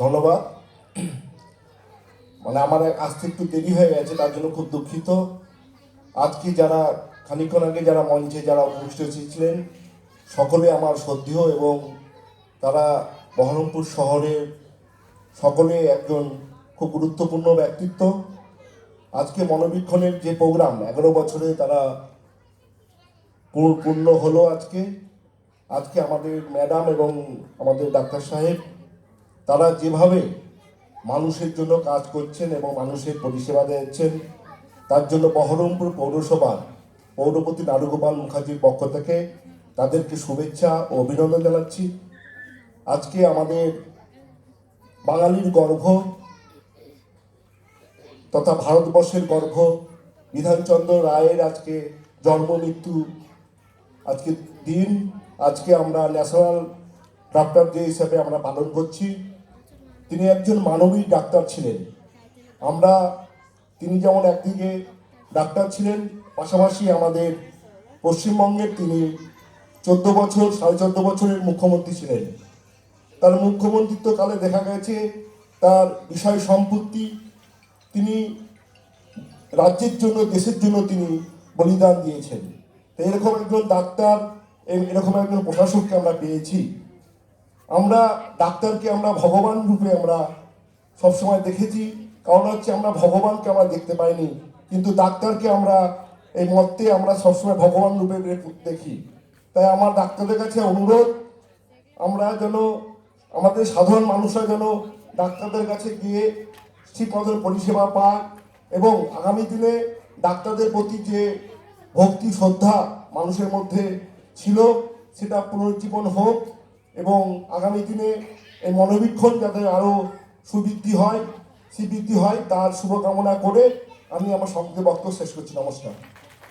ধন্যবাদ। আমার আসতে একটু দেরি হয়ে গেছে, তার জন্য খুব দুঃখিত। আজকে যারা খানিকক্ষণ আগে যারা মঞ্চে যারা উপস্থিত ছিলেন সকলে আমার শ্রদ্ধেয়, এবং তারা বহরমপুর শহরের সকলে একজন খুব গুরুত্বপূর্ণ ব্যক্তিত্ব। আজকে মনোবীক্ষণের যে প্রোগ্রাম 11 বছরে তারা পূর্ণ হলো। আজকে আমাদের ম্যাডাম এবং আমাদের ডাক্তার সাহেব তারা যেভাবে মানুষের জন্য কাজ করছেন এবং মানুষের পরিষেবা দিচ্ছেন, তার জন্য বহরমপুর পৌরসভার পৌরপতি নারুগোপাল মুখার্জির পক্ষ থেকে তাদেরকে শুভেচ্ছা ও অভিনন্দন জানাচ্ছি। আজকে আমাদের বাঙালির গর্ব তথা ভারতবর্ষের গর্ব বিধানচন্দ্র রায়ের আজকে জন্ম মৃত্যু আজকে দিন। আজকে আমরা ন্যাশনাল ডাক্তার ডে হিসাবে আমরা পালন করছি। তিনি একজন মানবিক ডাক্তার ছিলেন। তিনি যেমন একদিকে ডাক্তার ছিলেন, পাশাপাশি আমাদের পশ্চিমবঙ্গের তিনি 14 বছরের মুখ্যমন্ত্রী ছিলেন। তার মুখ্যমন্ত্রিত্বকালে দেখা গেছে তার বিষয় সম্পত্তি তিনি রাজ্যের জন্য, দেশের জন্য তিনি বলিদান দিয়েছেন। এরকম একজন ডাক্তার, এরকম একজন প্রশাসককে আমরা পেয়েছি। আমরা ডাক্তারকে আমরা ভগবান রূপে আমরা সবসময় দেখেছি, কারণ হচ্ছে আমরা ভগবানকে আমরা দেখতে পাইনি, কিন্তু ডাক্তারকে আমরা এই মর্তে আমরা সবসময় ভগবান রূপে দেখি। তাই আমার ডাক্তারদের কাছে অনুরোধ, আমরা যেন আমাদের সাধারণ মানুষরা যেন ডাক্তারদের কাছে গিয়ে ঠিক মতন পরিষেবা পাক, এবং আগামী দিনে ডাক্তারদের প্রতি যে ভক্তি শ্রদ্ধা মানুষের মধ্যে ছিল সেটা পুনরুজ্জীবন হোক, এবং আগামী দিনে এই মনোবীক্ষণ যাতে আরও সুবৃদ্ধি হয়, শ্রীবৃদ্ধি হয়, তার শুভকামনা করে আমি আমার সংক্ষিপ্ত বক্তব্য শেষ করছি। নমস্কার।